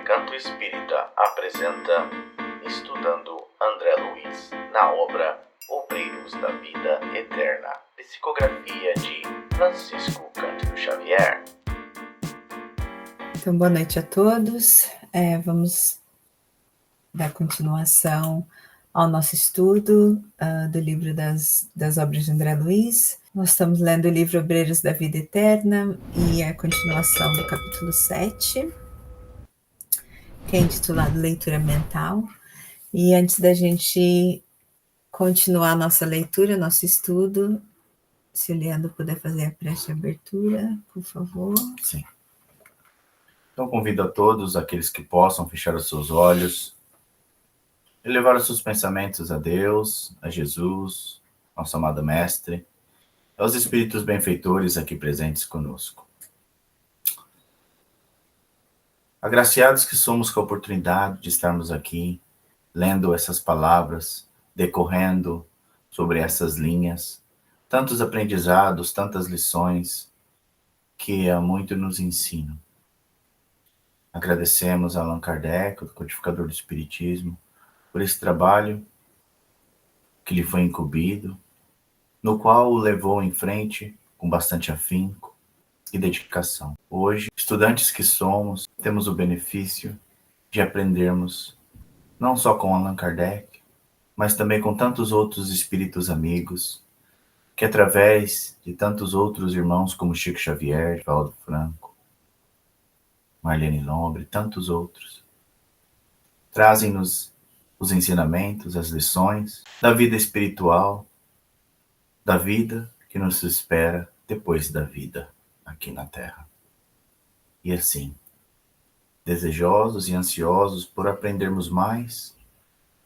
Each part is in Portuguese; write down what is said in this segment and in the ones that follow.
Canto Espírita apresenta Estudando André Luiz, na obra Obreiros da Vida Eterna, psicografia de Francisco Cândido Xavier. Então, boa noite a todos. Vamos dar continuação ao nosso estudo do livro das obras de André Luiz. Nós estamos lendo o livro Obreiros da Vida Eterna e a continuação do capítulo 7, que é intitulado Leitura Mental. E antes da gente continuar a nossa leitura, nosso estudo, se o Leandro puder fazer a prece de abertura, por favor. Sim. Então convido a todos, aqueles que possam, fechar os seus olhos, elevar os seus pensamentos a Deus, a Jesus, nosso amado Mestre, aos Espíritos benfeitores aqui presentes conosco. Agraciados que somos com a oportunidade de estarmos aqui, lendo essas palavras, decorrendo sobre essas linhas, tantos aprendizados, tantas lições que muito nos ensinam. Agradecemos a Allan Kardec, o codificador do Espiritismo, por esse trabalho que lhe foi incumbido, no qual o levou em frente com bastante afinco e dedicação. Hoje, estudantes que somos, temos o benefício de aprendermos não só com Allan Kardec, mas também com tantos outros espíritos amigos, que através de tantos outros irmãos como Chico Xavier, Valdo Franco, Marlene Lombre, tantos outros, trazem-nos os ensinamentos, as lições da vida espiritual, da vida que nos espera depois da vida aqui na Terra. E assim, desejosos e ansiosos por aprendermos mais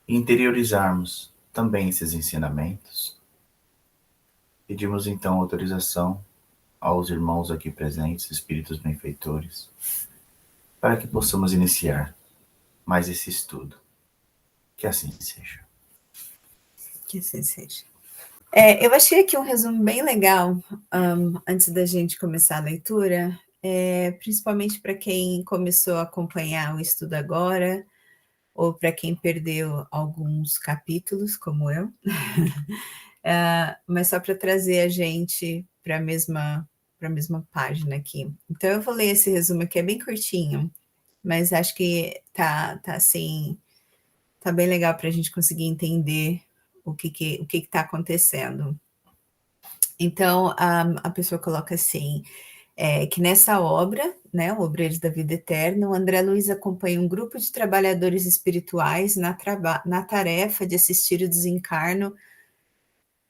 e interiorizarmos também esses ensinamentos, pedimos então autorização aos irmãos aqui presentes, espíritos benfeitores, para que possamos iniciar mais esse estudo. Que assim seja. Que assim seja. Eu achei aqui um resumo bem legal, antes da gente começar a leitura, principalmente para quem começou a acompanhar o estudo agora, ou para quem perdeu alguns capítulos, como eu, mas só para trazer a gente para a mesma página aqui. Então, eu vou ler esse resumo aqui, é bem curtinho, mas acho que tá assim, tá bem legal para a gente conseguir entender o que está acontecendo. Então, a pessoa coloca assim, que nessa obra, né, o Obreiros da Vida Eterna, o André Luiz acompanha um grupo de trabalhadores espirituais na tarefa de assistir o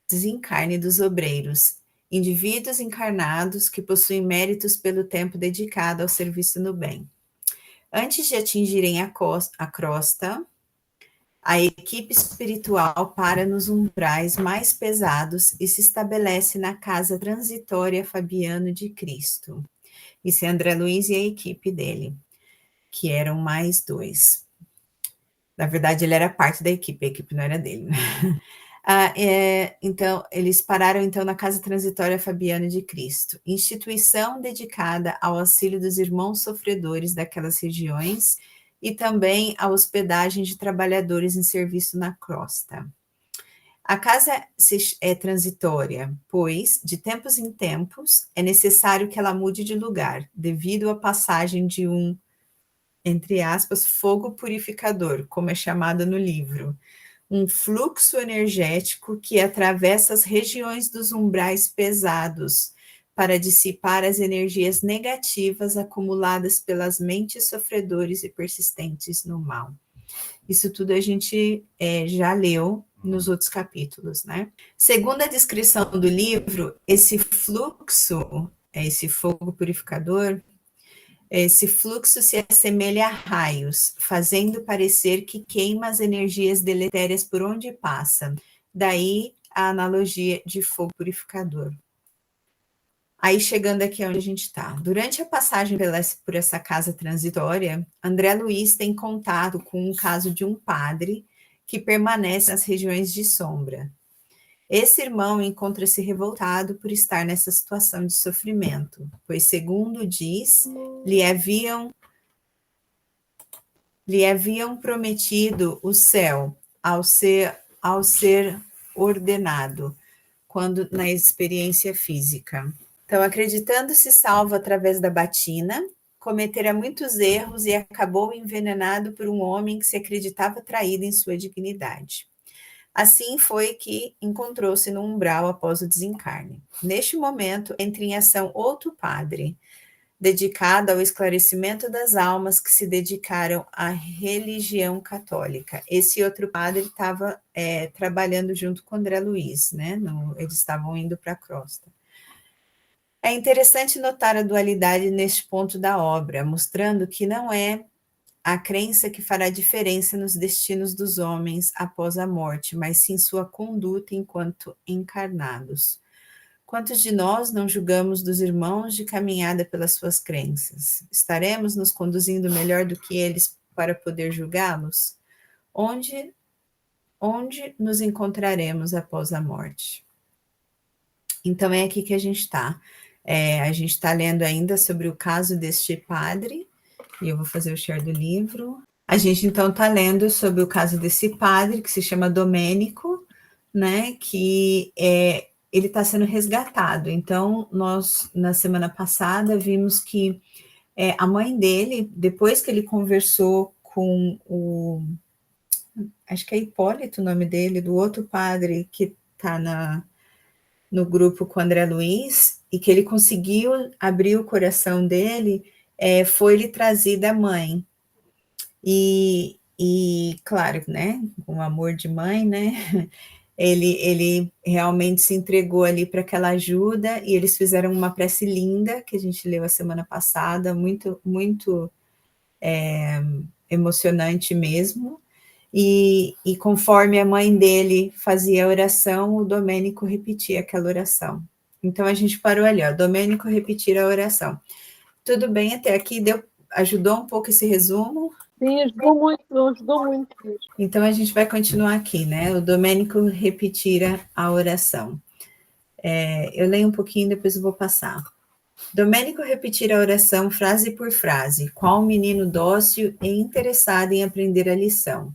desencarne dos obreiros, indivíduos encarnados que possuem méritos pelo tempo dedicado ao serviço no bem. Antes de atingirem a crosta, a equipe espiritual para nos umbrais mais pesados e se estabelece na casa transitória Fabiano de Cristo. Isso é André Luiz e a equipe dele, que eram mais 2. Na verdade, ele era parte da equipe, a equipe não era dele. Então, eles pararam então na Casa Transitória Fabiano de Cristo, instituição dedicada ao auxílio dos irmãos sofredores daquelas regiões e também à hospedagem de trabalhadores em serviço na crosta. A casa é transitória, pois, de tempos em tempos, é necessário que ela mude de lugar, devido à passagem de um, entre aspas, fogo purificador, como é chamado no livro, um fluxo energético que atravessa as regiões dos umbrais pesados para dissipar as energias negativas acumuladas pelas mentes sofredores e persistentes no mal. Isso tudo a gente já leu nos outros capítulos, né? Segundo a descrição do livro, esse fluxo, esse fogo purificador, esse fluxo se assemelha a raios, fazendo parecer que queima as energias deletérias por onde passa. Daí a analogia de fogo purificador. Aí, chegando aqui onde a gente está. Durante a passagem por essa casa transitória, André Luiz tem contato com um caso de um padre que permanece nas regiões de sombra. Esse irmão encontra-se revoltado por estar nessa situação de sofrimento, pois, segundo diz, lhe haviam lhe haviam prometido o céu ao ser ordenado, quando na experiência física. Então, acreditando-se salvo através da batina, cometera muitos erros e acabou envenenado por um homem que se acreditava traído em sua dignidade. Assim foi que encontrou-se no umbral após o desencarne. Neste momento, entra em ação outro padre, dedicado ao esclarecimento das almas que se dedicaram à religião católica. Esse outro padre estava trabalhando junto com André Luiz, né? Eles estavam indo para a crosta. É interessante notar a dualidade neste ponto da obra, mostrando que não é a crença que fará diferença nos destinos dos homens após a morte, mas sim sua conduta enquanto encarnados. Quantos de nós não julgamos dos irmãos de caminhada pelas suas crenças? Estaremos nos conduzindo melhor do que eles para poder julgá-los? Onde nos encontraremos após a morte? Então é aqui que a gente está. A gente está lendo ainda sobre o caso deste padre, e eu vou fazer o share do livro. A gente, então, está lendo sobre o caso desse padre, que se chama Domênico, né, que ele está sendo resgatado. Então, nós, na semana passada, vimos que a mãe dele, depois que ele conversou com acho que é Hipólito o nome dele, do outro padre que está no grupo com o André Luiz, e que ele conseguiu abrir o coração dele, foi lhe trazida a mãe. E, claro, né, com amor de mãe, né, ele realmente se entregou ali para aquela ajuda, e eles fizeram uma prece linda, que a gente leu a semana passada, muito, muito emocionante mesmo, e conforme a mãe dele fazia a oração, o Domênico repetia aquela oração. Então, a gente parou ali, ó, Domênico repetir a oração. Tudo bem até aqui? Ajudou um pouco esse resumo? Sim, ajudou muito. Então, a gente vai continuar aqui, né? O Domênico repetira a oração. Eu leio um pouquinho, depois eu vou passar. Domênico repetira a oração frase por frase, qual um menino dócil e interessado em aprender a lição.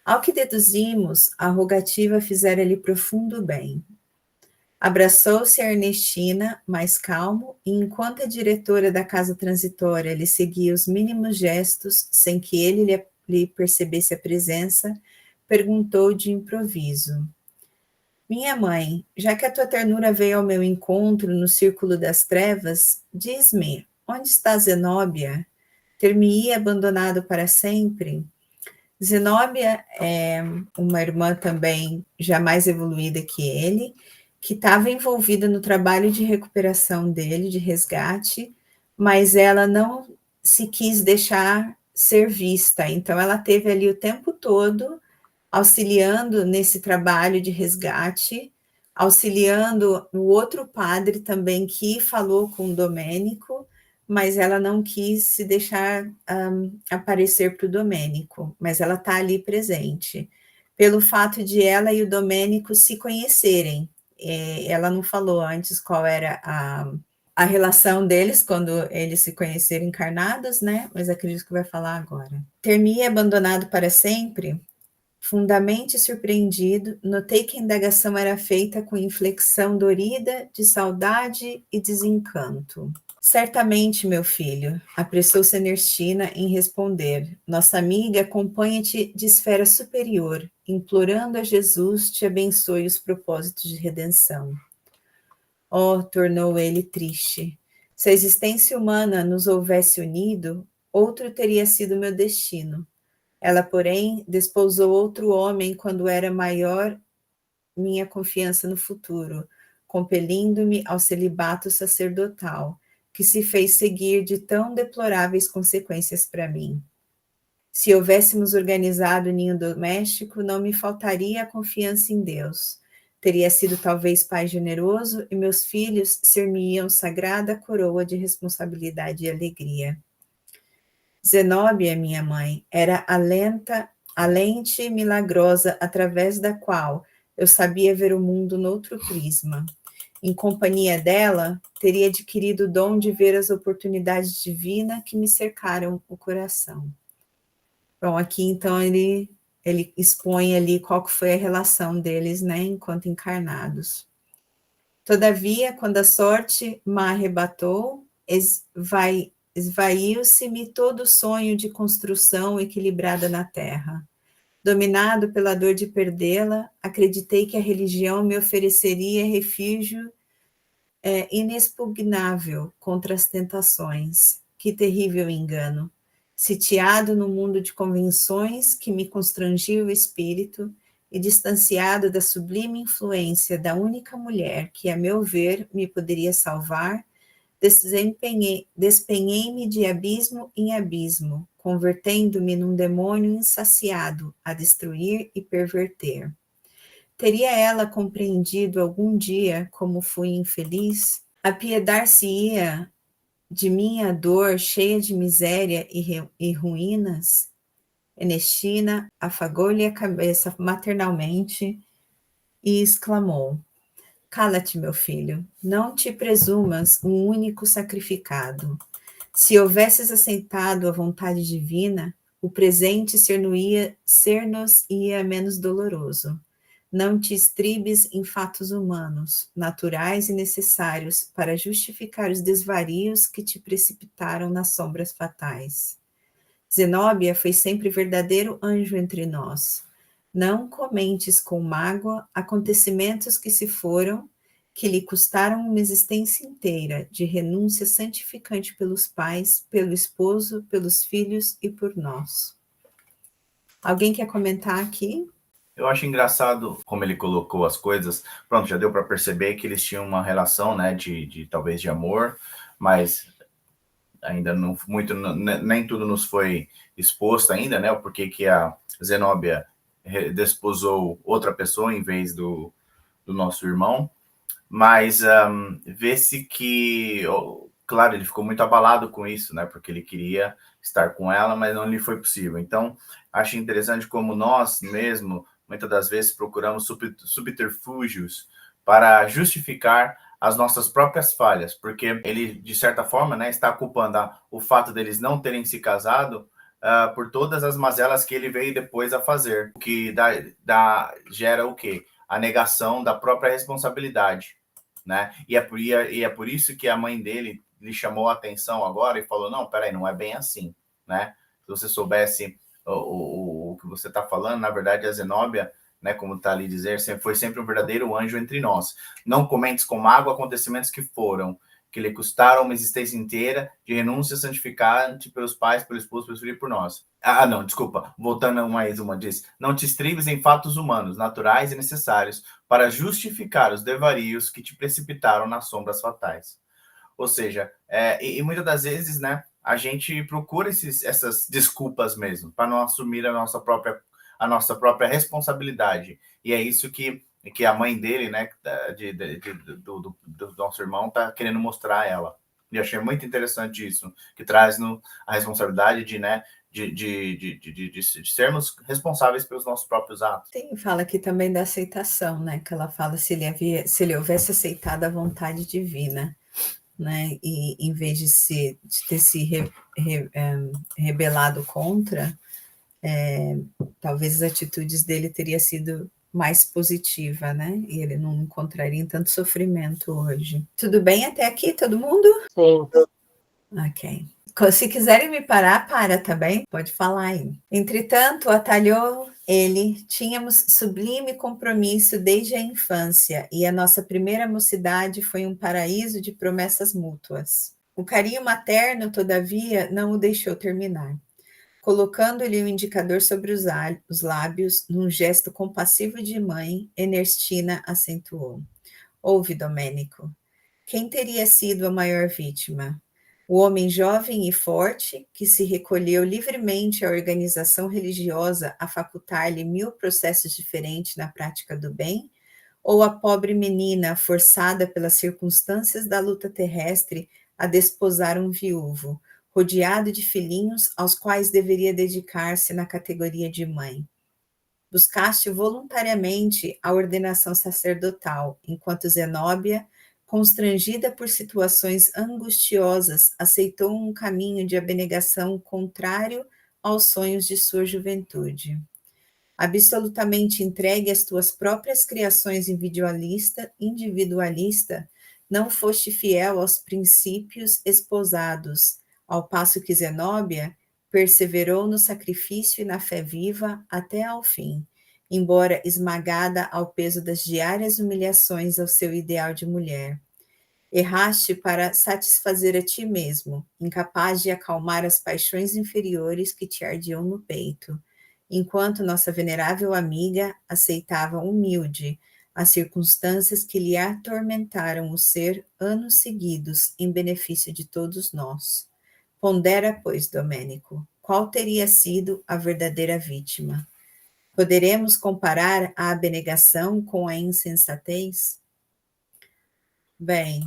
Ao que deduzimos, a rogativa fizera-lhe profundo bem. Abraçou-se a Ernestina, mais calmo, e enquanto a diretora da casa transitória lhe seguia os mínimos gestos, sem que ele lhe percebesse a presença, perguntou de improviso. Minha mãe, já que a tua ternura veio ao meu encontro no círculo das trevas, diz-me, onde está Zenóbia? Ter-me-ia abandonado para sempre? Zenóbia é uma irmã também já mais evoluída que ele, que estava envolvida no trabalho de recuperação dele, de resgate, mas ela não se quis deixar ser vista, então ela teve ali o tempo todo auxiliando nesse trabalho de resgate, auxiliando o outro padre também que falou com o Domênico, mas ela não quis se deixar aparecer para o Domênico, mas ela está ali presente. Pelo fato de ela e o Domênico se conhecerem, ela não falou antes qual era a relação deles quando eles se conheceram encarnados, né? Mas acredito que vai falar agora. Ter-me abandonado para sempre? Fundamente surpreendido, notei que a indagação era feita com inflexão dorida de saudade e desencanto. Certamente, meu filho, apressou-se Ernestina em responder. Nossa amiga acompanha-te de esfera superior, implorando a Jesus te abençoe os propósitos de redenção. Oh, tornou ele triste. Se a existência humana nos houvesse unido, outro teria sido meu destino. Ela, porém, desposou outro homem quando era maior minha confiança no futuro, compelindo-me ao celibato sacerdotal, que se fez seguir de tão deploráveis consequências para mim. Se houvéssemos organizado o ninho doméstico, não me faltaria a confiança em Deus. Teria sido talvez pai generoso e meus filhos ser-me-iam sagrada coroa de responsabilidade e alegria. Zenóbia, minha mãe, era a lente milagrosa através da qual eu sabia ver o mundo noutro prisma. Em companhia dela, teria adquirido o dom de ver as oportunidades divinas que me cercaram o coração. Bom, aqui então ele expõe ali qual que foi a relação deles, né, enquanto encarnados. Todavia, quando a sorte ma arrebatou, esvaiu-se-me todo o sonho de construção equilibrada na terra. Dominado pela dor de perdê-la, acreditei que a religião me ofereceria refúgio inexpugnável contra as tentações. Que terrível engano! Sitiado no mundo de convenções que me constrangia o espírito e distanciado da sublime influência da única mulher que, a meu ver, me poderia salvar, despenhei-me de abismo em abismo, convertendo-me num demônio insaciado a destruir e perverter. Teria ela compreendido algum dia como fui infeliz? Apiedar-se-ia de minha dor cheia de miséria e ruínas? Ernestina afagou-lhe a cabeça maternalmente e exclamou: Cala-te, meu filho, não te presumas um único sacrificado. Se houvesses aceitado a vontade divina, o presente ser-nos-ia menos doloroso. Não te estribes em fatos humanos, naturais e necessários para justificar os desvarios que te precipitaram nas sombras fatais. Zenóbia foi sempre verdadeiro anjo entre nós. Não comentes com mágoa acontecimentos que se foram, que lhe custaram uma existência inteira de renúncia santificante pelos pais, pelo esposo, pelos filhos e por nós. Alguém quer comentar aqui? Eu acho engraçado como ele colocou as coisas. Pronto, já deu para perceber que eles tinham uma relação, né, de talvez de amor, mas ainda não muito, nem tudo nos foi exposto ainda, né? O porquê que a Zenóbia desposou outra pessoa em vez do nosso irmão. Mas vê-se que, claro, ele ficou muito abalado com isso, né? Porque ele queria estar com ela, mas não lhe foi possível. Então, acho interessante como nós mesmo, muitas das vezes, procuramos subterfúgios para justificar as nossas próprias falhas, porque ele, de certa forma, né, está culpando o fato deles não terem se casado por todas as mazelas que ele veio depois a fazer, o que gera o quê? A negação da própria responsabilidade, né? E é por isso que a mãe dele lhe chamou a atenção agora e falou, não, peraí, não é bem assim, né? Se você soubesse o que você está falando, na verdade, a Zenóbia, né, como está ali dizer, foi sempre um verdadeiro anjo entre nós. Não comentes com mágoa acontecimentos que foram, que lhe custaram uma existência inteira de renúncia santificante pelos pais, pelo esposo, pelo filho e por nós. Não, desculpa. Voltando a uma diz, não te estribes em fatos humanos, naturais e necessários para justificar os desvarios que te precipitaram nas sombras fatais. Ou seja, e muitas das vezes, né, a gente procura essas desculpas mesmo, para não assumir a nossa própria responsabilidade. E é isso que a mãe dele, né, do nosso irmão, está querendo mostrar a ela. E achei muito interessante isso, que traz a responsabilidade de sermos responsáveis pelos nossos próprios atos. Sim, fala aqui também da aceitação, né? Que ela fala se ele houvesse aceitado a vontade divina, né? E em vez de ter se rebelado contra, talvez as atitudes dele teriam sido mais positiva, né? E ele não encontraria tanto sofrimento hoje. Tudo bem até aqui, todo mundo? Sim. Ok. Se quiserem me parar, para, tá bem? Pode falar aí. Entretanto, atalhou ele, tínhamos sublime compromisso desde a infância, e a nossa primeira mocidade foi um paraíso de promessas mútuas. O carinho materno, todavia, não o deixou terminar. Colocando-lhe o indicador sobre os lábios, num gesto compassivo de mãe, Ernestina acentuou. Ouve, Domênico, quem teria sido a maior vítima? O homem jovem e forte, que se recolheu livremente à organização religiosa a facultar-lhe 1000 processos diferentes na prática do bem, ou a pobre menina forçada pelas circunstâncias da luta terrestre a desposar um viúvo, rodeado de filhinhos aos quais deveria dedicar-se na categoria de mãe? Buscaste voluntariamente a ordenação sacerdotal, enquanto Zenóbia, constrangida por situações angustiosas, aceitou um caminho de abnegação contrário aos sonhos de sua juventude. Absolutamente entregue às tuas próprias criações individualista, não foste fiel aos princípios esposados, ao passo que Zenóbia perseverou no sacrifício e na fé viva até ao fim, embora esmagada ao peso das diárias humilhações ao seu ideal de mulher. Erraste para satisfazer a ti mesmo, incapaz de acalmar as paixões inferiores que te ardiam no peito, enquanto nossa venerável amiga aceitava humilde as circunstâncias que lhe atormentaram o ser anos seguidos em benefício de todos nós. Pondera, pois, Domênico, qual teria sido a verdadeira vítima? Poderemos comparar a abnegação com a insensatez? Bem,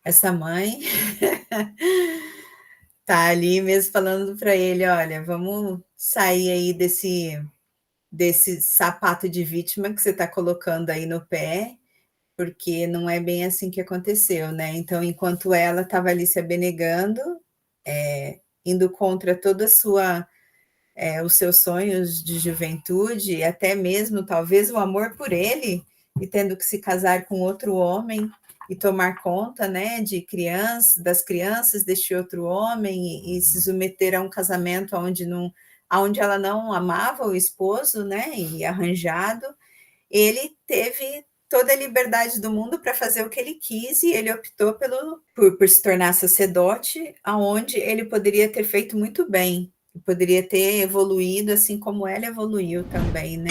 essa mãe tá ali mesmo falando para ele, olha, vamos sair aí desse sapato de vítima que você está colocando aí no pé, porque não é bem assim que aconteceu, né? Então, enquanto ela estava ali se abnegando, indo contra toda a sua os seus sonhos de juventude, e até mesmo talvez o amor por ele, e tendo que se casar com outro homem e tomar conta, né, das crianças deste outro homem e se submeter a um casamento onde ela não amava o esposo, né, e arranjado, ele teve toda a liberdade do mundo para fazer o que ele quis e ele optou por se tornar sacerdote, aonde ele poderia ter feito muito bem, poderia ter evoluído assim como ela evoluiu também, né?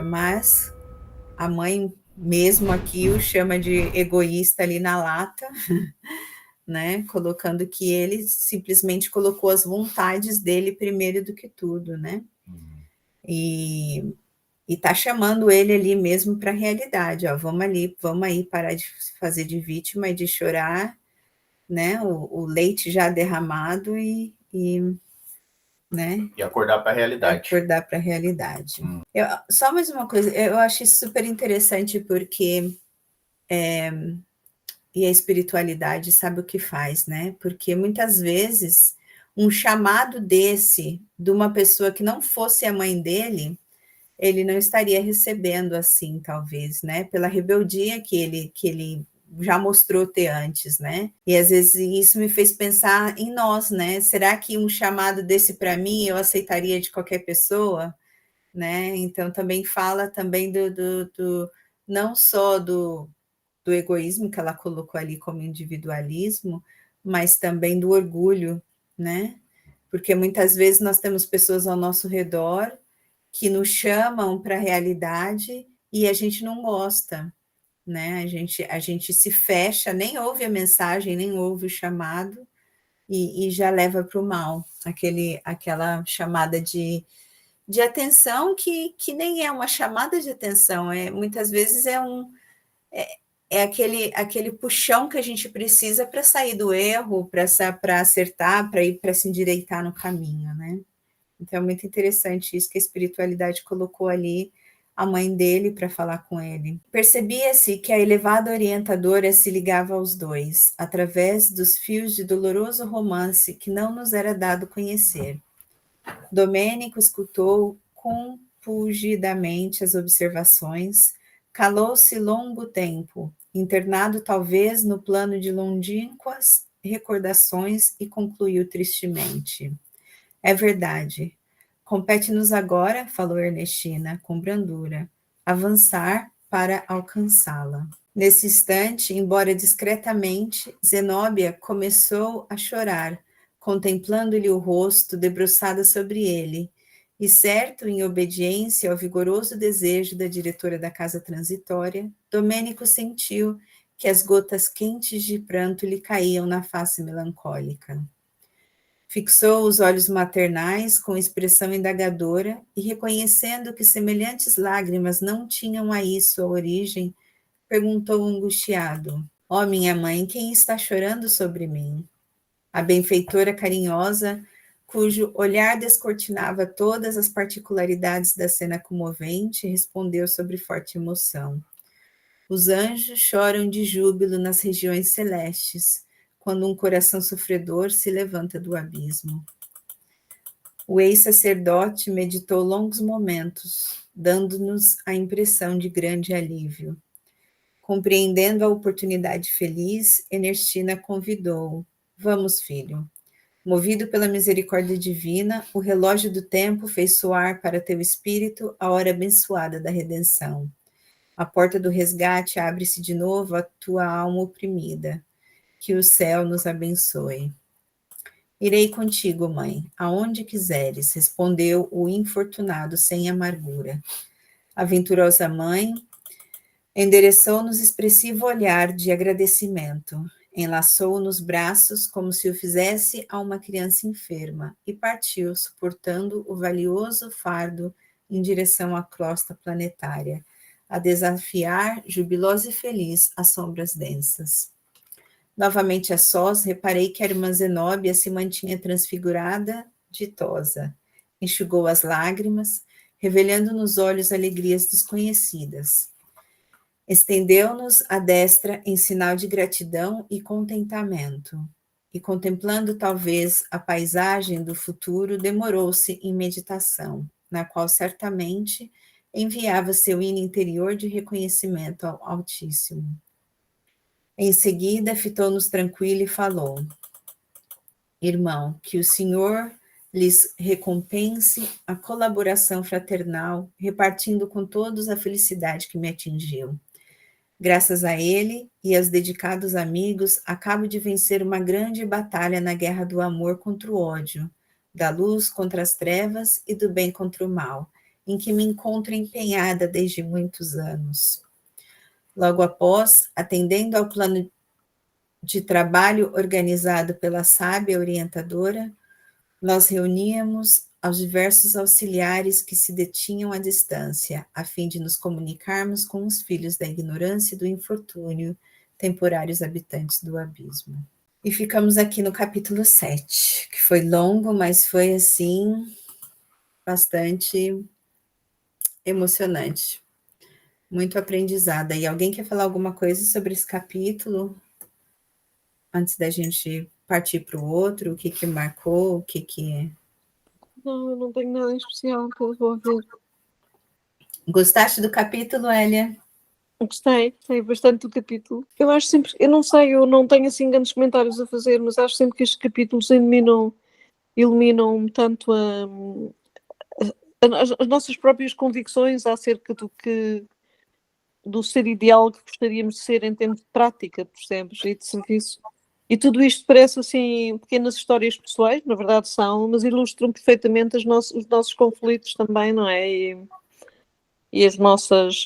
Mas a mãe mesmo aqui o chama de egoísta ali na lata, né? Colocando que ele simplesmente colocou as vontades dele primeiro do que tudo, né? E tá chamando ele ali mesmo para a realidade, ó, vamos aí parar de se fazer de vítima e de chorar, né? O leite já derramado né? E acordar para a realidade. Acordar para a realidade. Só mais uma coisa, eu acho isso super interessante porque e a espiritualidade sabe o que faz, né? Porque muitas vezes um chamado desse de uma pessoa que não fosse a mãe dele, ele não estaria recebendo assim, talvez, né? Pela rebeldia que ele já mostrou ter antes, né? E às vezes isso me fez pensar em nós, né? Será que um chamado desse para mim eu aceitaria de qualquer pessoa, né? Então também fala também do não só do egoísmo que ela colocou ali como individualismo, mas também do orgulho, né? Porque muitas vezes nós temos pessoas ao nosso redor que nos chamam para a realidade e a gente não gosta, né? A gente se fecha, nem ouve a mensagem, nem ouve o chamado e já leva para o mal, aquela chamada de atenção que nem é uma chamada de atenção, muitas vezes é aquele puxão que a gente precisa para sair do erro, para acertar, para se endireitar no caminho, né? Então é muito interessante isso que a espiritualidade colocou ali a mãe dele para falar com ele. Percebia-se que a elevada orientadora se ligava aos dois, através dos fios de doloroso romance que não nos era dado conhecer. Domênico escutou compungidamente as observações, calou-se longo tempo, internado talvez no plano de longínquas recordações, e concluiu tristemente. É verdade. Compete-nos agora, falou Ernestina com brandura, avançar para alcançá-la. Nesse instante, embora discretamente, Zenóbia começou a chorar, contemplando-lhe o rosto debruçada sobre ele, e certo, em obediência ao vigoroso desejo da diretora da casa transitória, Domênico sentiu que as gotas quentes de pranto lhe caíam na face melancólica. Fixou os olhos maternais com expressão indagadora e, reconhecendo que semelhantes lágrimas não tinham aí sua origem, perguntou angustiado: ó, minha mãe, quem está chorando sobre mim? A benfeitora carinhosa, cujo olhar descortinava todas as particularidades da cena comovente, respondeu sobre forte emoção: os anjos choram de júbilo nas regiões celestes, quando um coração sofredor se levanta do abismo. O ex-sacerdote meditou longos momentos, dando-nos a impressão de grande alívio. Compreendendo a oportunidade feliz, Ernestina convidou-o. Vamos, filho. Movido pela misericórdia divina, o relógio do tempo fez soar para teu espírito a hora abençoada da redenção. A porta do resgate abre-se de novo à tua alma oprimida. Que o céu nos abençoe. Irei contigo, mãe, aonde quiseres, respondeu o infortunado sem amargura. A venturosa mãe endereçou-nos expressivo olhar de agradecimento, enlaçou-o nos braços como se o fizesse a uma criança enferma e partiu, suportando o valioso fardo em direção à crosta planetária, a desafiar, jubilosa e feliz, as sombras densas. Novamente a sós, reparei que a irmã Zenóbia se mantinha transfigurada, ditosa. Enxugou as lágrimas, revelando nos olhos alegrias desconhecidas. Estendeu-nos a destra em sinal de gratidão e contentamento. E contemplando talvez a paisagem do futuro, demorou-se em meditação, na qual certamente enviava seu hino interior de reconhecimento ao Altíssimo. Em seguida, fitou-nos tranquilo e falou: Irmão, que o Senhor lhes recompense a colaboração fraternal, repartindo com todos a felicidade que me atingiu. Graças a ele e aos dedicados amigos, acabo de vencer uma grande batalha na guerra do amor contra o ódio, da luz contra as trevas e do bem contra o mal, em que me encontro empenhada desde muitos anos. Logo após, atendendo ao plano de trabalho organizado pela sábia orientadora, nós reuníamos aos diversos auxiliares que se detinham à distância, a fim de nos comunicarmos com os filhos da ignorância e do infortúnio, temporários habitantes do abismo. E ficamos aqui no capítulo 7, que foi longo, mas foi, assim, bastante emocionante. Muito aprendizada. E alguém quer falar alguma coisa sobre esse capítulo? Antes da gente partir para o outro, o que que marcou, o que que... Não, eu não tenho nada em especial que eu vou ver. Gostaste do capítulo, Hélia? Gostei bastante do capítulo. Eu acho sempre, eu não sei, eu não tenho assim grandes comentários a fazer, mas acho sempre que estes capítulos iluminam tanto as nossas próprias convicções acerca do ser ideal que gostaríamos de ser em termos de prática, percebes? E de serviço. E tudo isto parece assim pequenas histórias pessoais, na verdade são, mas ilustram perfeitamente os nossos conflitos também, não é? E as nossas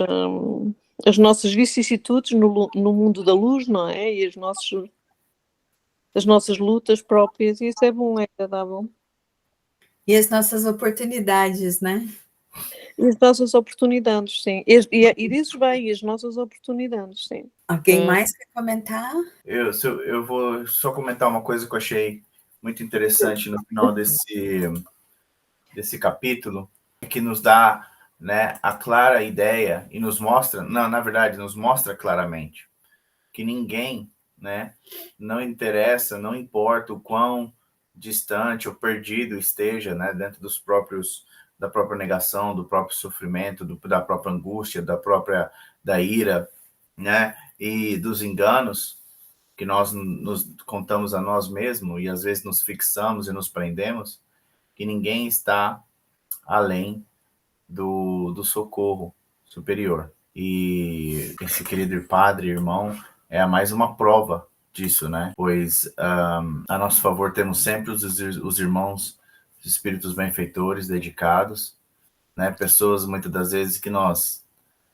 vicissitudes no mundo da luz, não é? E as nossas lutas próprias, e isso é bom, é agradável. E as nossas oportunidades, né? E as nossas oportunidades, sim. E dizes bem, as nossas oportunidades, sim. Alguém mais quer comentar? Eu vou só comentar uma coisa que eu achei muito interessante no final desse capítulo, que nos dá, né, a clara ideia e nos mostra, não, na verdade, nos mostra claramente que ninguém, né, não interessa, não importa o quão distante ou perdido esteja, né, dentro da própria negação, do próprio sofrimento, da própria angústia, da ira, né, e dos enganos que nós nos contamos a nós mesmos e às vezes nos fixamos e nos prendemos, que ninguém está além do socorro superior. E esse querido padre, irmão, é mais uma prova disso, né? Pois a nosso favor temos sempre os irmãos, os espíritos benfeitores, dedicados, né? Pessoas, muitas das vezes, que nós,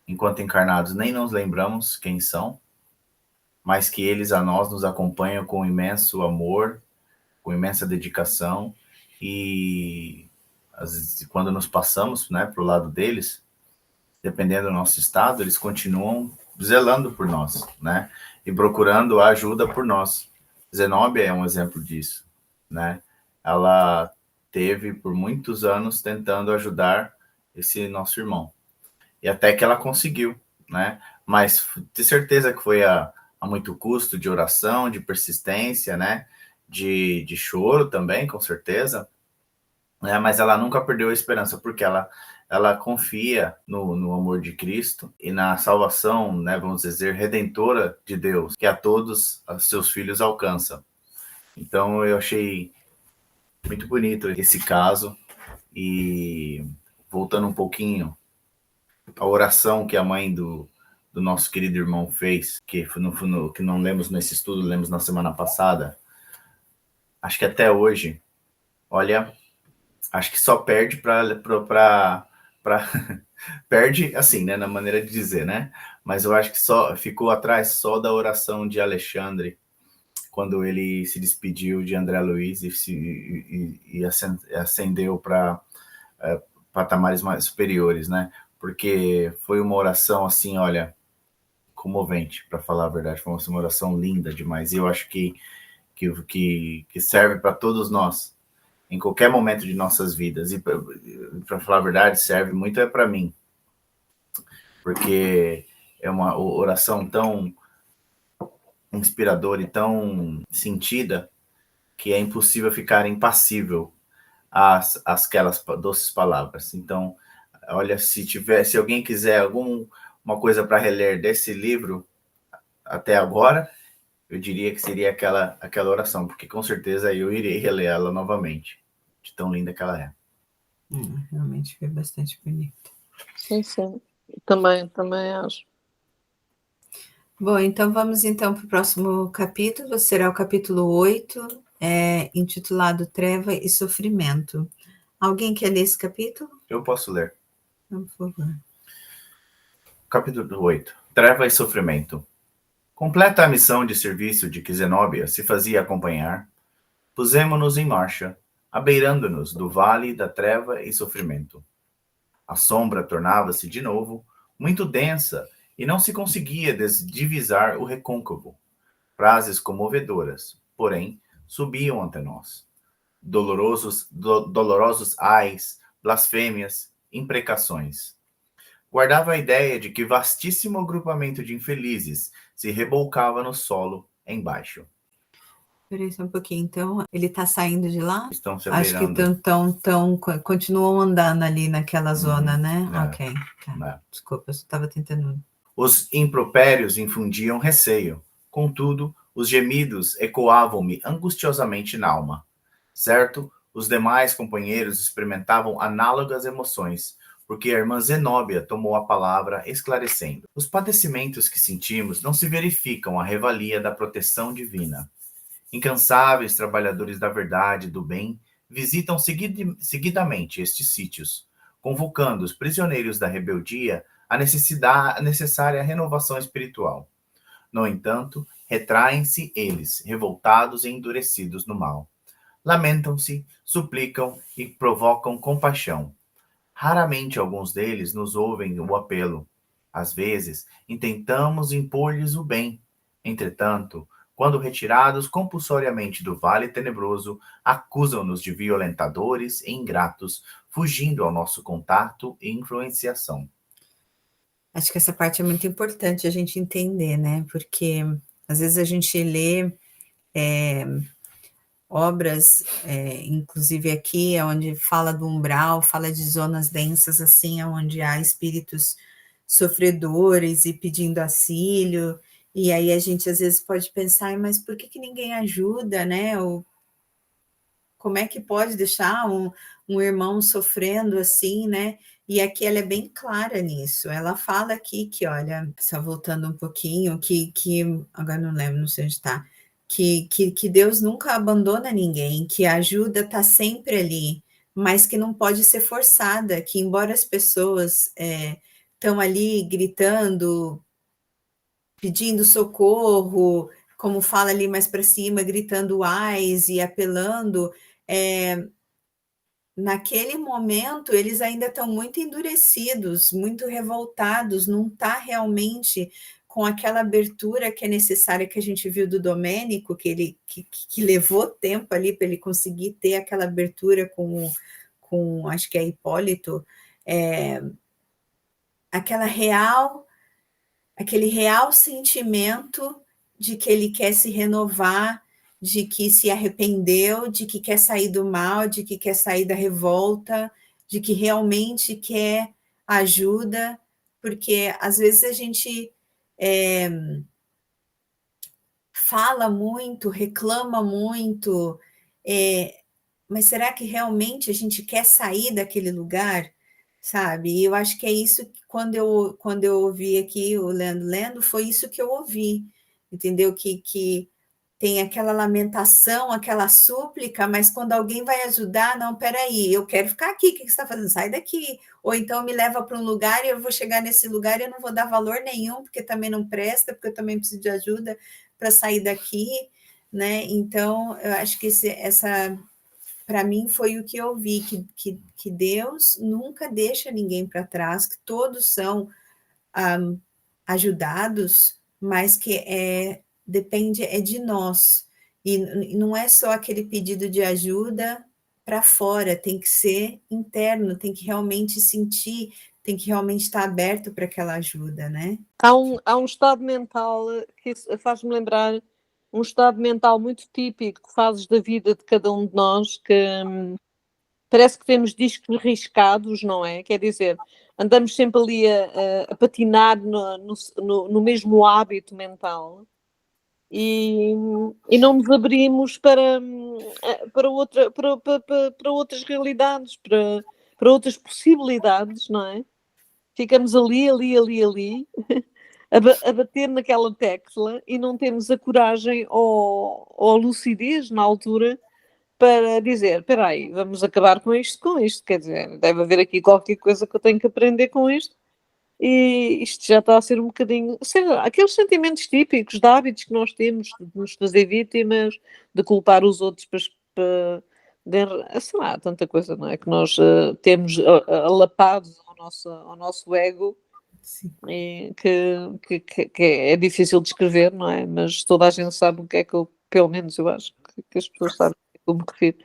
enquanto encarnados, nem nos lembramos quem são, mas que eles a nós nos acompanham com imenso amor, com imensa dedicação, e às vezes, quando nos passamos, né, para o lado deles, dependendo do nosso estado, eles continuam zelando por nós, né, e procurando a ajuda por nós. Zenóbia é um exemplo disso, né? Ela teve por muitos anos tentando ajudar esse nosso irmão, e até que ela conseguiu, né? Mas de certeza que foi a muito custo de oração, de persistência, né? De choro também, com certeza. né? Mas ela nunca perdeu a esperança, porque ela confia no amor de Cristo e na salvação, né, vamos dizer, redentora de Deus, que a todos os seus filhos alcança. Então eu achei muito bonito esse caso. E voltando um pouquinho, a oração que a mãe do nosso querido irmão fez, que que não lemos nesse estudo, lemos na semana passada, acho que até hoje, olha, acho que só perde para perde assim, né, na maneira de dizer, né? Mas eu acho que só ficou atrás só da oração de Alexandre, quando ele se despediu de André Luiz e ascendeu para patamares mais superiores, né? Porque foi uma oração assim, olha, comovente, para falar a verdade, foi uma oração linda demais. E eu acho que serve para todos nós, em qualquer momento de nossas vidas. E para falar a verdade, serve muito para mim, porque é uma oração tão inspiradora e tão sentida que é impossível ficar impassível às aquelas doces palavras. Então, olha, se alguém quiser alguma coisa para reler desse livro até agora, eu diria que seria aquela oração, porque com certeza eu irei reler ela novamente, de tão linda que ela é. Realmente foi bastante bonito. Sim, sim. Também acho. Bom, então vamos então para o próximo capítulo, será o capítulo 8, intitulado Treva e Sofrimento. Alguém quer ler esse capítulo? Eu posso ler. Por favor. Capítulo 8. Treva e Sofrimento. Completa a missão de serviço de que Zenóbia se fazia acompanhar, pusemo-nos em marcha, abeirando-nos do vale da treva e sofrimento. A sombra tornava-se de novo muito densa e não se conseguia divisar o recôncavo. Frases comovedoras, porém, subiam ante nós. Dolorosos ais, blasfêmias, imprecações. Guardava a ideia de que vastíssimo agrupamento de infelizes se rebolcava no solo embaixo. Peraí só um pouquinho, então ele está saindo de lá? Estão se Acho que abeirando. continuam andando ali naquela zona, né? É, Ok, tá. é. Desculpa, eu só estava tentando. Os impropérios infundiam receio. Contudo, os gemidos ecoavam-me angustiosamente na alma. Certo, os demais companheiros experimentavam análogas emoções, porque a irmã Zenóbia tomou a palavra, esclarecendo. Os padecimentos que sentimos não se verificam à revalia da proteção divina. Incansáveis trabalhadores da verdade e do bem visitam seguidamente estes sítios, convocando os prisioneiros da rebeldia à necessária renovação espiritual. No entanto, retraem-se eles, revoltados e endurecidos no mal. Lamentam-se, suplicam e provocam compaixão. Raramente alguns deles nos ouvem o apelo. Às vezes, intentamos impor-lhes o bem. Entretanto, quando retirados compulsoriamente do vale tenebroso, acusam-nos de violentadores e ingratos, fugindo ao nosso contato e influenciação. Acho que essa parte é muito importante a gente entender, né? Porque às vezes a gente lê obras, inclusive aqui, onde fala do umbral, fala de zonas densas, assim, onde há espíritos sofredores e pedindo auxílio, e aí a gente às vezes pode pensar, mas por que ninguém ajuda, né? Ou como é que pode deixar um irmão sofrendo assim, né? E aqui ela é bem clara nisso. Ela fala aqui que, olha, só voltando um pouquinho, que agora não lembro, não sei onde está, que Deus nunca abandona ninguém, que a ajuda está sempre ali, mas que não pode ser forçada, que embora as pessoas estão ali gritando, pedindo socorro, como fala ali mais para cima, gritando ais e apelando, naquele momento eles ainda estão muito endurecidos, muito revoltados, não está realmente com aquela abertura que é necessária, que a gente viu do Domênico, que levou tempo ali para ele conseguir ter aquela abertura com acho que é Hipólito, aquele real sentimento de que ele quer se renovar de que se arrependeu, de que quer sair do mal, de que quer sair da revolta, de que realmente quer ajuda, porque às vezes a gente fala muito, reclama muito, mas será que realmente a gente quer sair daquele lugar, sabe? E eu acho que é isso que quando eu ouvi aqui o Leandro lendo, foi isso que eu ouvi, entendeu? Que tem aquela lamentação, aquela súplica, mas quando alguém vai ajudar, não, peraí, eu quero ficar aqui, o que você está fazendo? Sai daqui. Ou então me leva para um lugar e eu vou chegar nesse lugar e eu não vou dar valor nenhum, porque também não presta, porque eu também preciso de ajuda para sair daqui, né? Então, eu acho que essa, para mim, foi o que eu vi, que Deus nunca deixa ninguém para trás, que todos são ajudados, mas que depende de nós. E não é só aquele pedido de ajuda para fora, tem que ser interno, tem que realmente sentir, tem que realmente estar aberto para aquela ajuda, né? Há um estado mental que faz-me lembrar um estado mental muito típico que fazes da vida de cada um de nós, que parece que temos discos riscados, não é? Quer dizer, andamos sempre ali a patinar no mesmo hábito mental e não nos abrimos para outras realidades, para outras possibilidades, não é? Ficamos ali, a bater naquela tecla e não temos a coragem ou a lucidez na altura para dizer, espera aí, vamos acabar com isto, quer dizer, deve haver aqui qualquer coisa que eu tenho que aprender com isto, e isto já está a ser um bocadinho, sei lá, aqueles sentimentos típicos de hábitos que nós temos, de nos fazer vítimas, de culpar os outros sei lá, tanta coisa, não é, que nós temos alapados ao nosso ego. Sim. E que é difícil de escrever, não é? Mas toda a gente sabe o que é que eu, pelo menos eu acho que as pessoas sabem o que eu me refiro.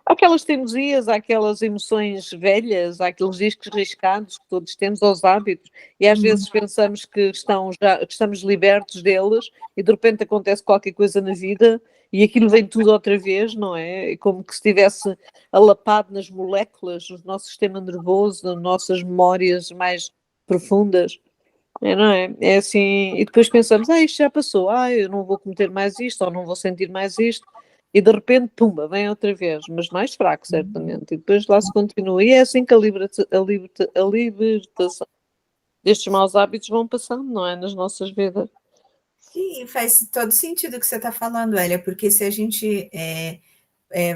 Há aquelas teimosias, há aquelas emoções velhas, há aqueles discos riscados que todos temos aos hábitos, e às vezes pensamos que estamos libertos deles, e de repente acontece qualquer coisa na vida e aquilo vem tudo outra vez, não é? Como que se estivesse alapado nas moléculas do nosso sistema nervoso, nas nossas memórias mais profundas. Não é? É assim, e depois pensamos, isto já passou, eu não vou cometer mais isto, ou não vou sentir mais isto, e de repente, pumba, vem outra vez, mas mais fraco, certamente, e depois lá se continua, e é assim que a libertação destes maus hábitos vão passando, não é? Nas nossas vidas. E faz todo sentido o que você está falando, Elia, porque se a gente,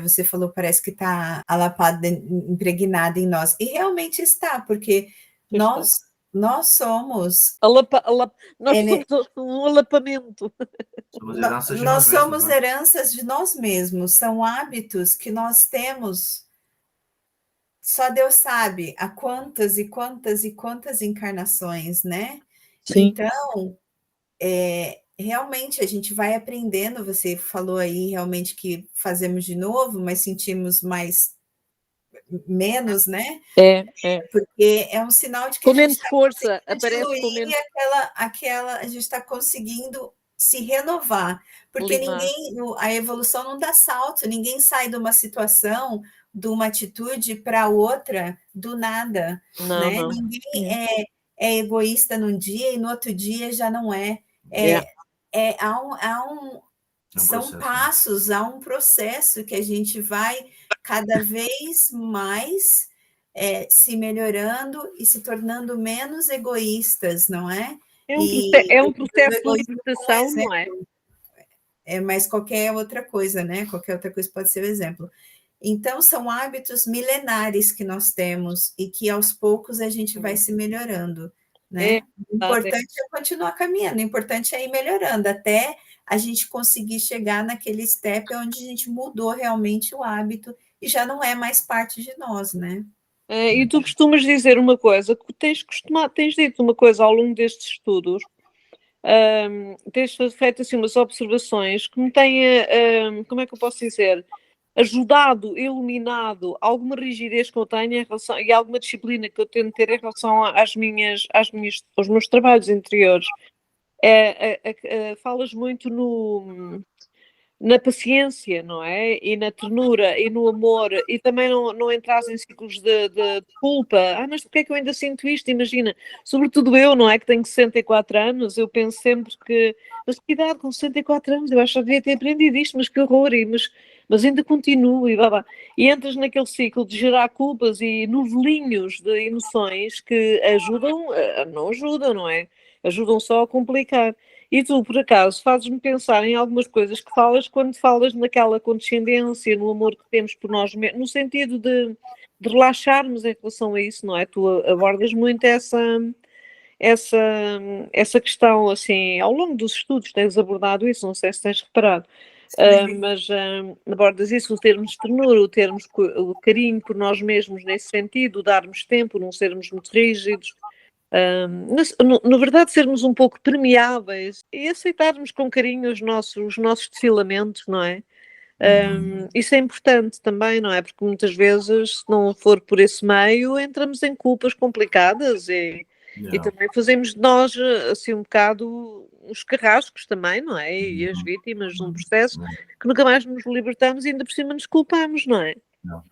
você falou, parece que está alapada, impregnada em nós, e realmente está, porque nós somos... Nós somos um alapamento. Nós somos heranças de nós mesmos, são hábitos que nós temos, só Deus sabe há quantas e quantas e quantas encarnações, né? Sim. Então, realmente a gente vai aprendendo. Você falou aí realmente que fazemos de novo, mas sentimos menos, né? Porque é um sinal de que com menos força, aparece com menos... a gente está conseguindo se renovar, porque a evolução não dá salto, ninguém sai de uma situação, de uma atitude para outra do nada, né? Ninguém é egoísta num dia e no outro dia já não é. São passos, há um processo que a gente vai cada vez mais se melhorando e se tornando menos egoístas, não é? É um processo de libertação, não é? Mas qualquer outra coisa, né? Qualquer outra coisa pode ser o exemplo. Então, são hábitos milenares que nós temos e que aos poucos a gente vai se melhorando, né? O importante é continuar caminhando, o importante é ir melhorando até a gente conseguir chegar naquele step onde a gente mudou realmente o hábito e já não é mais parte de nós, né? E tu costumas dizer uma coisa, tens dito uma coisa ao longo destes estudos, tens feito assim umas observações que me têm, como é que eu posso dizer, ajudado, iluminado alguma rigidez que eu tenho em relação, e alguma disciplina que eu tento ter em relação aos meus trabalhos interiores. Falas muito na paciência, não é? E na ternura e no amor, e também não entrares em ciclos de culpa. Mas porquê é que eu ainda sinto isto? Imagina, sobretudo eu, não é? Que tenho 64 anos, eu penso sempre que, mas que idade, com 64 anos, eu acho que já devia ter aprendido isto, mas que horror, mas ainda continuo, e blá, blá. E entras naquele ciclo de gerar culpas e novelinhos de emoções que ajudam, não ajudam, não é? Ajudam só a complicar. E tu, por acaso, fazes-me pensar em algumas coisas que falas quando falas naquela condescendência, no amor que temos por nós mesmos, no sentido de relaxarmos em relação a isso, não é? Tu abordas muito essa, essa questão, assim, ao longo dos estudos tens abordado isso, não sei se tens reparado. Mas abordas isso, o termos ternura, o termos o carinho por nós mesmos nesse sentido, o darmos tempo, não sermos muito rígidos, na verdade, sermos um pouco permeáveis e aceitarmos com carinho os nossos desfilamentos, não é? Isso é importante também, não é? Porque muitas vezes, se não for por esse meio, entramos em culpas complicadas e também fazemos de nós, assim, um bocado os carrascos também, não é? E as vítimas de um processo que nunca mais nos libertamos e ainda por cima nos culpamos, não é? Não.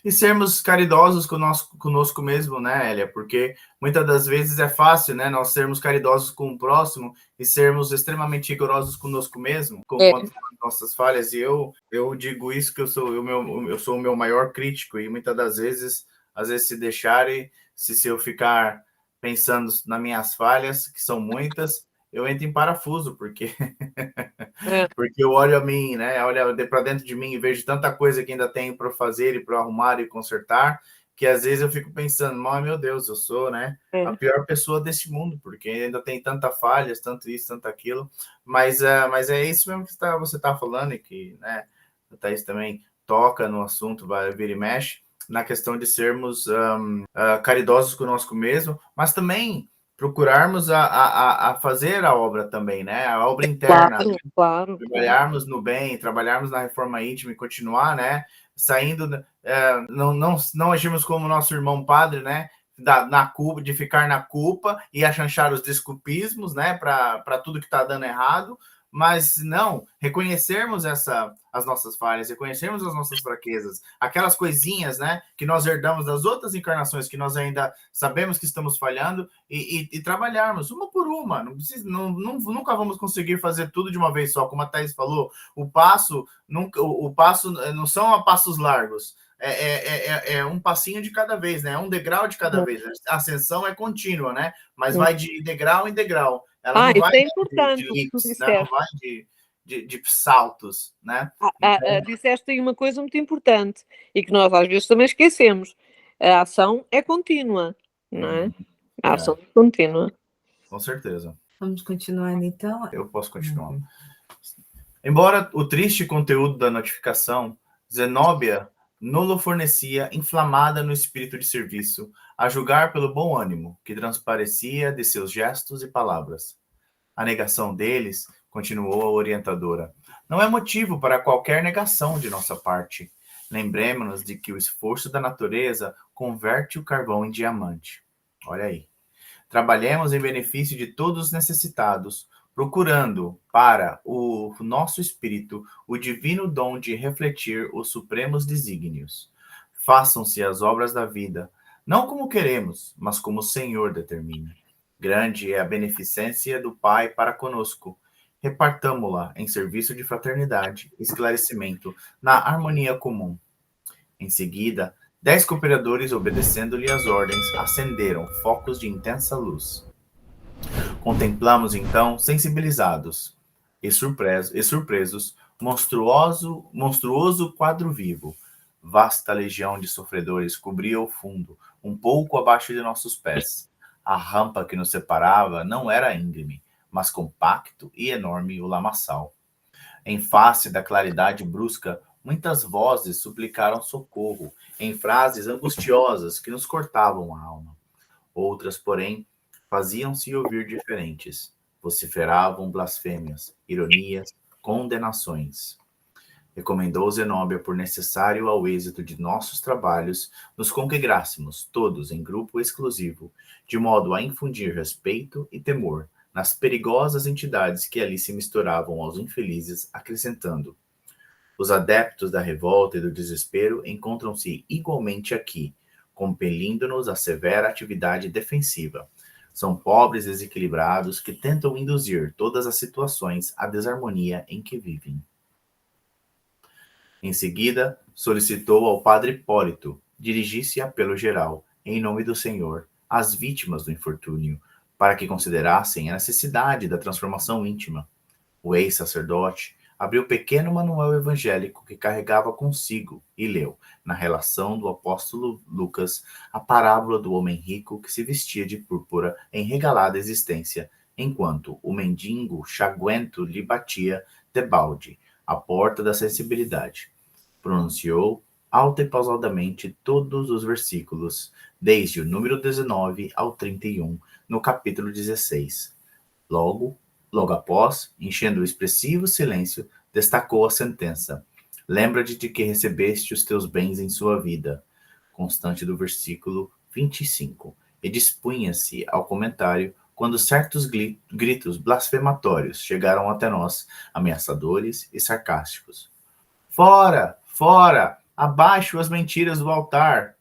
E sermos caridosos conosco mesmo, né, Elia? Porque muitas das vezes é fácil, né, nós sermos caridosos com o próximo e sermos extremamente rigorosos conosco mesmo, quanto às nossas falhas. E eu digo isso que eu sou o meu maior crítico e muitas das vezes, às vezes se deixarem, se eu ficar pensando nas minhas falhas, que são muitas, eu entro em parafuso, porque porque eu olho a mim, né? Olho para dentro de mim e vejo tanta coisa que ainda tenho para fazer e para arrumar e consertar, que às vezes eu fico pensando, meu Deus, eu sou, né, a pior pessoa desse mundo, porque ainda tem tanta falhas, tanto isso, tanto aquilo. Mas é isso mesmo que você está falando e que, né, a Thaís também toca no assunto, vai vir e mexe, na questão de sermos caridosos conosco mesmo, mas também procurarmos a fazer a obra também, né? A obra interna. Claro. Trabalharmos no bem, trabalharmos na reforma íntima e continuar, né? Saindo, não agirmos como nosso irmão padre, né? Na culpa, de ficar na culpa e achanchar os desculpismos, né? Para tudo que está dando errado, mas não, reconhecermos as nossas falhas, reconhecermos as nossas fraquezas, aquelas coisinhas, né, que nós herdamos das outras encarnações, que nós ainda sabemos que estamos falhando, e trabalharmos uma por uma. Nunca vamos conseguir fazer tudo de uma vez só, como a Thaís falou. O passo não são a passos largos. É um passinho de cada vez, né? É um degrau de cada vez. A ascensão é contínua, né? Mas vai de degrau em degrau. Ela não vai isso é importante de o que tu leaps, né? Não vai de saltos, né? Disseste aí uma coisa muito importante e que nós às vezes também esquecemos. A ação é contínua, não é? A ação é contínua. Com certeza. Vamos continuar então? Eu posso continuar. Embora o triste conteúdo da notificação, Zenóbia nulo fornecia, inflamada no espírito de serviço, a julgar pelo bom ânimo que transparecia de seus gestos e palavras. A negação deles, continuou a orientadora, não é motivo para qualquer negação de nossa parte. Lembremos-nos de que o esforço da natureza converte o carvão em diamante. Olha aí. Trabalhemos em benefício de todos os necessitados, procurando para o nosso espírito o divino dom de refletir os supremos desígnios. Façam-se as obras da vida, não como queremos, mas como o Senhor determina. Grande é a beneficência do Pai para conosco. Repartamo-la em serviço de fraternidade e esclarecimento na harmonia comum. Em seguida, 10 cooperadores, obedecendo-lhe as ordens, acenderam focos de intensa luz. Contemplamos, então, sensibilizados e surpresos, monstruoso quadro vivo. Vasta legião de sofredores cobria o fundo, um pouco abaixo de nossos pés. A rampa que nos separava não era íngreme, mas compacto e enorme o lamaçal. Em face da claridade brusca, muitas vozes suplicaram socorro, em frases angustiosas que nos cortavam a alma. Outras, porém, faziam-se ouvir diferentes. Vociferavam blasfêmias, ironias, condenações. Recomendou Zenóbia por necessário ao êxito de nossos trabalhos nos congregássemos, todos em grupo exclusivo, de modo a infundir respeito e temor nas perigosas entidades que ali se misturavam aos infelizes, acrescentando: Os adeptos da revolta e do desespero encontram-se igualmente aqui, compelindo-nos à severa atividade defensiva. São pobres desequilibrados que tentam induzir todas as situações à desarmonia em que vivem. Em seguida, solicitou ao padre Hipólito dirigisse apelo geral, em nome do Senhor, às vítimas do infortúnio, para que considerassem a necessidade da transformação íntima. O ex-sacerdote abriu o pequeno manual evangélico que carregava consigo e leu, na relação do apóstolo Lucas, a parábola do homem rico que se vestia de púrpura em regalada existência, enquanto o mendigo chaguento lhe batia debalde à porta da sensibilidade. Pronunciou alta e pausadamente todos os versículos, desde o número 19 ao 31, no capítulo 16. Logo após, enchendo o expressivo silêncio, destacou a sentença: lembra-te de que recebeste os teus bens em sua vida, constante do versículo 25, e dispunha-se ao comentário quando certos gritos blasfematórios chegaram até nós, ameaçadores e sarcásticos. Fora! Fora! Abaixo as mentiras do altar!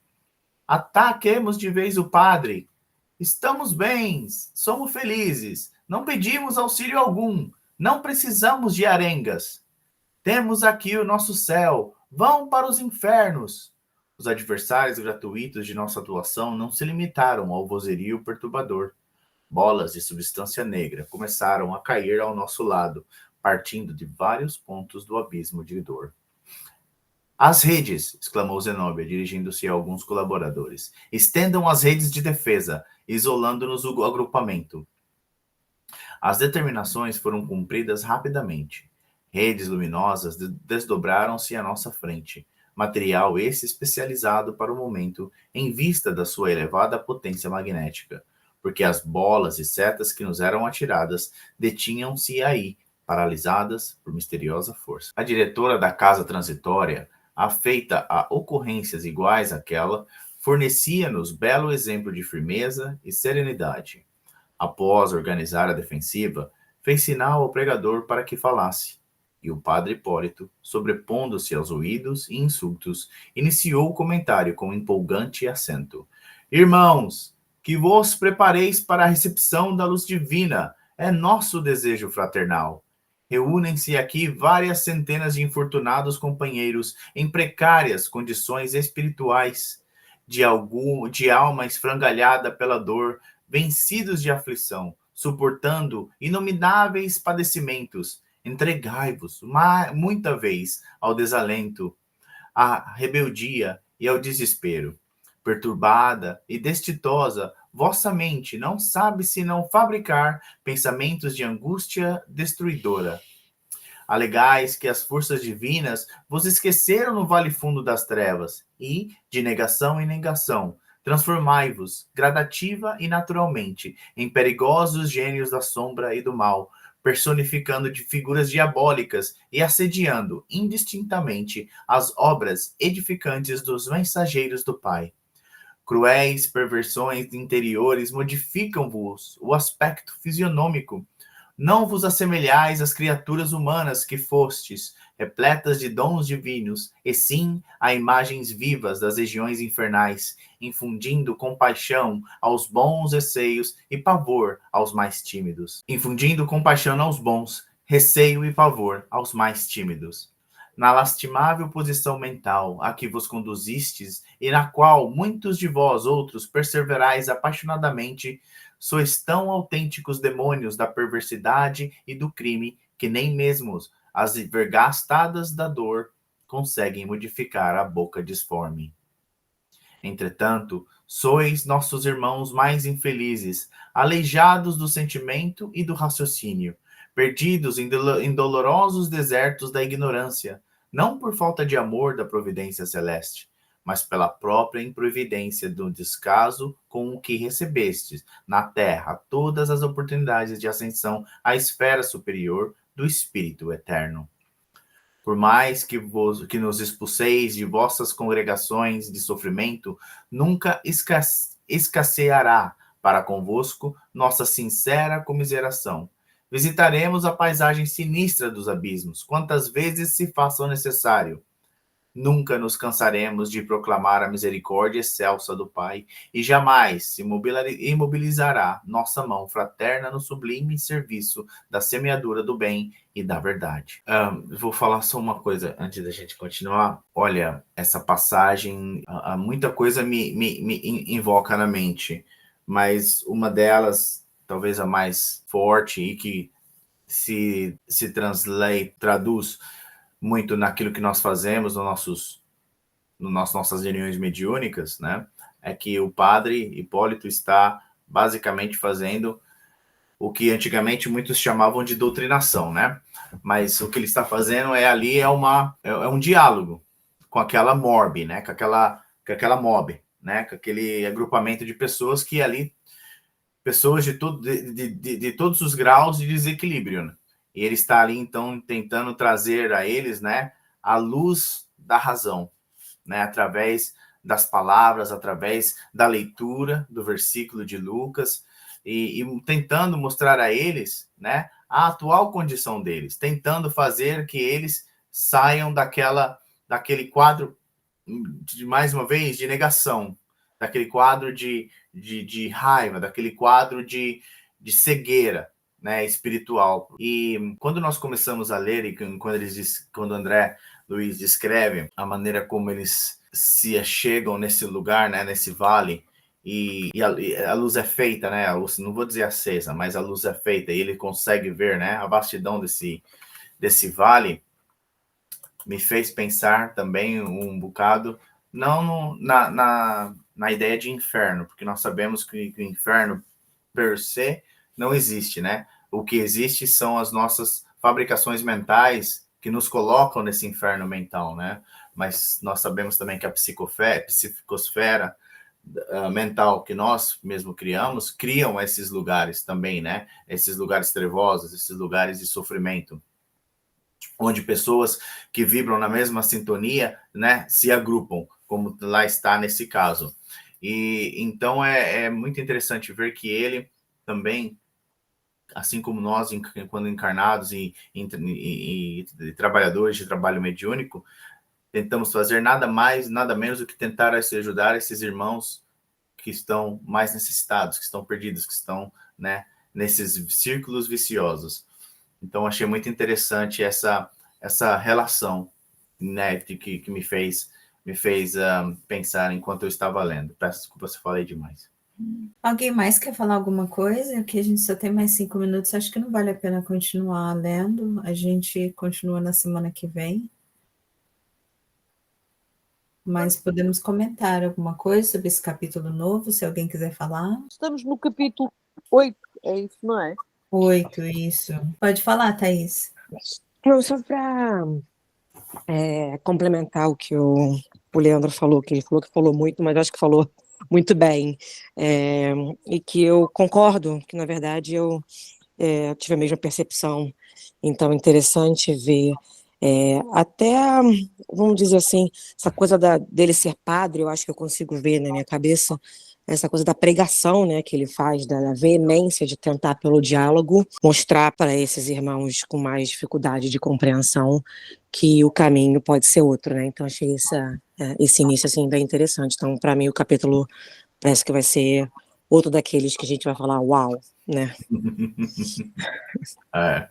Ataquemos de vez o padre! Estamos bens, somos felizes, não pedimos auxílio algum, não precisamos de arengas. Temos aqui o nosso céu, vão para os infernos. Os adversários gratuitos de nossa atuação não se limitaram ao vozerio perturbador. Bolas de substância negra começaram a cair ao nosso lado, partindo de vários pontos do abismo de dor. As redes, exclamou Zenóbia, dirigindo-se a alguns colaboradores. Estendam as redes de defesa, isolando-nos o agrupamento. As determinações foram cumpridas rapidamente. Redes luminosas desdobraram-se à nossa frente, material esse especializado para o momento em vista da sua elevada potência magnética, porque as bolas e setas que nos eram atiradas detinham-se aí, paralisadas por misteriosa força. A diretora da casa transitória, afeita a ocorrências iguais àquela, fornecia-nos belo exemplo de firmeza e serenidade. Após organizar a defensiva, fez sinal ao pregador para que falasse, e o padre Hipólito, sobrepondo-se aos ruídos e insultos, iniciou o comentário com empolgante acento. Irmãos, que vos prepareis para a recepção da luz divina, é nosso desejo fraternal. Reúnem-se aqui várias centenas de infortunados companheiros em precárias condições espirituais, de alma esfrangalhada pela dor, vencidos de aflição, suportando inomináveis padecimentos. Entregai-vos, muita vez, ao desalento, à rebeldia e ao desespero. Perturbada e destitosa, vossa mente não sabe senão fabricar pensamentos de angústia destruidora. Alegais que as forças divinas vos esqueceram no vale fundo das trevas e, de negação em negação, transformai-vos, gradativa e naturalmente, em perigosos gênios da sombra e do mal, personificando de figuras diabólicas e assediando indistintamente as obras edificantes dos mensageiros do Pai. Cruéis perversões interiores modificam-vos o aspecto fisionômico. Não vos assemelhais às criaturas humanas que fostes, repletas de dons divinos, e sim a imagens vivas das regiões infernais, infundindo compaixão aos bons receios e pavor aos mais tímidos. Infundindo compaixão aos bons, receio e pavor aos mais tímidos. Na lastimável posição mental a que vos conduzistes e na qual muitos de vós outros perseverais apaixonadamente, sois tão autênticos demônios da perversidade e do crime que nem mesmo as vergastadas da dor conseguem modificar a boca disforme. Entretanto, sois nossos irmãos mais infelizes, aleijados do sentimento e do raciocínio, perdidos em dolorosos desertos da ignorância, não por falta de amor da providência celeste, mas pela própria improvidência do descaso com o que recebestes na terra todas as oportunidades de ascensão à esfera superior do Espírito Eterno. Por mais que nos expulseis de vossas congregações de sofrimento, nunca escasseará para convosco nossa sincera comiseração, visitaremos a paisagem sinistra dos abismos, quantas vezes se façam necessário. Nunca nos cansaremos de proclamar a misericórdia excelsa do Pai, e jamais se imobilizará nossa mão fraterna no sublime serviço da semeadura do bem e da verdade. Vou falar só uma coisa antes da gente continuar. Olha, essa passagem, muita coisa me invoca na mente, mas uma delas, talvez a mais forte e que se traduz muito naquilo que nós fazemos nossas reuniões mediúnicas, né? É que o padre Hipólito está basicamente fazendo o que antigamente muitos chamavam de doutrinação, né? Mas o que ele está fazendo é um diálogo com aquela morbe, né? Com aquela mob, né? Com aquele agrupamento de pessoas que ali, pessoas de todos os graus de desequilíbrio, né? E ele está ali, então, tentando trazer a eles, né, a luz da razão, né, através das palavras, através da leitura do versículo de Lucas, e tentando mostrar a eles, né, a atual condição deles, tentando fazer que eles saiam daquele quadro, mais uma vez, de negação, daquele quadro de raiva, daquele quadro de cegueira, né, espiritual. E quando nós começamos a ler, e quando André Luiz descreve a maneira como eles se chegam nesse lugar, né, nesse vale, e a luz é feita, né, não vou dizer acesa, mas a luz é feita, e ele consegue ver, né, a vastidão desse vale, me fez pensar também um bocado, não na ideia de inferno, porque nós sabemos que o inferno per se não existe, né? O que existe são as nossas fabricações mentais que nos colocam nesse inferno mental, né? Mas nós sabemos também que a psicosfera mental que nós mesmo criam esses lugares também, né? Esses lugares trevosos, esses lugares de sofrimento, onde pessoas que vibram na mesma sintonia, né, se agrupam, como lá está nesse caso. E então é muito interessante ver que ele também, assim como nós, quando encarnados e trabalhadores de trabalho mediúnico, tentamos fazer nada mais, nada menos do que tentar ajudar esses irmãos que estão mais necessitados, que estão perdidos, que estão, né, nesses círculos viciosos. Então, achei muito interessante essa relação, né, que me fez pensar enquanto eu estava lendo. Peço desculpa se falei demais. Alguém mais quer falar alguma coisa? Que a gente só tem mais 5 minutos, acho que não vale a pena continuar lendo. A gente continua na semana que vem. Mas podemos comentar alguma coisa sobre esse capítulo novo, se alguém quiser falar. Estamos no capítulo 8, é isso, não é? 8, isso. Pode falar, Thaís. Não, só para complementar o que o Leandro falou, que ele falou muito, mas acho que falou muito bem. E que eu concordo, que na verdade eu tive a mesma percepção. Então, interessante ver até, vamos dizer assim, essa coisa dele ser padre, eu acho que eu consigo ver na minha cabeça essa coisa da pregação, né, que ele faz, da veemência de tentar pelo diálogo mostrar para esses irmãos com mais dificuldade de compreensão que o caminho pode ser outro, né? Então achei esse início assim bem interessante. Então, para mim o capítulo parece que vai ser outro daqueles que a gente vai falar uau, né?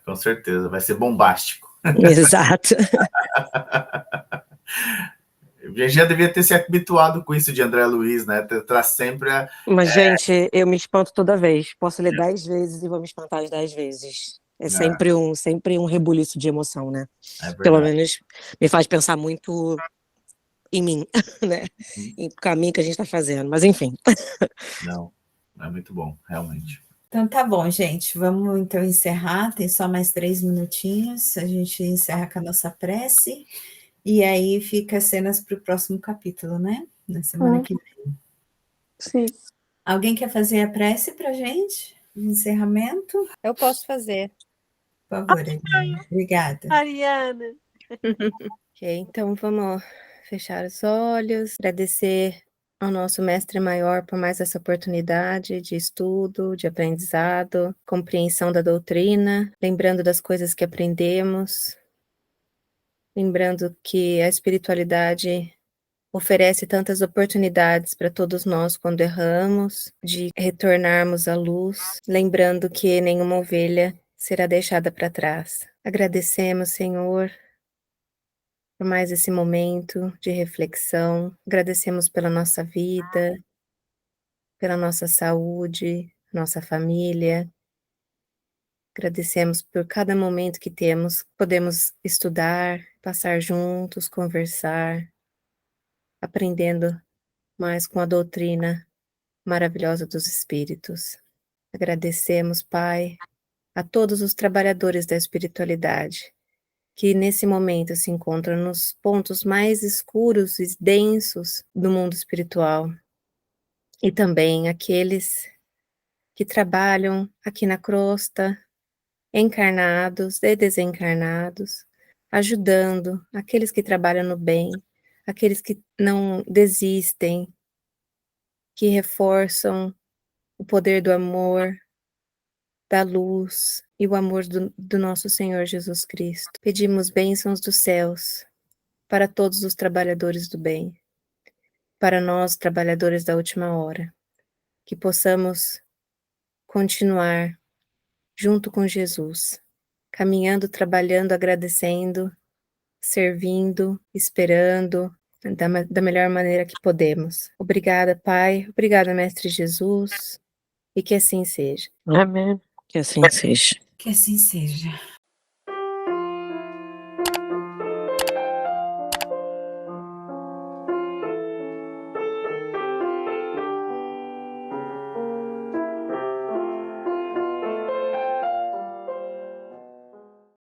Com certeza, vai ser bombástico. Exato. Já devia ter se habituado com isso de André Luiz, né? Traz sempre Mas, gente, eu me espanto toda vez. Posso ler 10 vezes e vou me espantar as 10 vezes. É sempre um rebuliço de emoção, né? Pelo menos me faz pensar muito em mim, né? Em caminho que a gente está fazendo. Mas, enfim. Não, é muito bom, realmente. Então tá bom, gente. Vamos então encerrar. Tem só mais 3 minutinhos. A gente encerra com a nossa prece. E aí fica cenas para o próximo capítulo, né? Na semana que vem. Sim. Alguém quer fazer a prece para gente? De encerramento? Eu posso fazer. Por favor, Ariana. Obrigada. Ariana. Ok, então vamos fechar os olhos, agradecer ao nosso Mestre Maior por mais essa oportunidade de estudo, de aprendizado, compreensão da doutrina, lembrando das coisas que aprendemos, lembrando que a espiritualidade oferece tantas oportunidades para todos nós quando erramos, de retornarmos à luz, lembrando que nenhuma ovelha será deixada para trás. Agradecemos, Senhor, por mais esse momento de reflexão. Agradecemos pela nossa vida, pela nossa saúde, nossa família. Agradecemos por cada momento que temos, podemos estudar, passar juntos, conversar, aprendendo mais com a doutrina maravilhosa dos Espíritos. Agradecemos, Pai, a todos os trabalhadores da espiritualidade, que nesse momento se encontram nos pontos mais escuros e densos do mundo espiritual, e também aqueles que trabalham aqui na crosta, encarnados e desencarnados, ajudando aqueles que trabalham no bem, aqueles que não desistem, que reforçam o poder do amor, da luz e o amor do nosso Senhor Jesus Cristo. Pedimos bênçãos dos céus para todos os trabalhadores do bem, para nós, trabalhadores da última hora, que possamos continuar junto com Jesus, caminhando, trabalhando, agradecendo, servindo, esperando, da melhor maneira que podemos. Obrigada, Pai. Obrigada, Mestre Jesus. E que assim seja. Amém. Que assim seja. Que assim seja.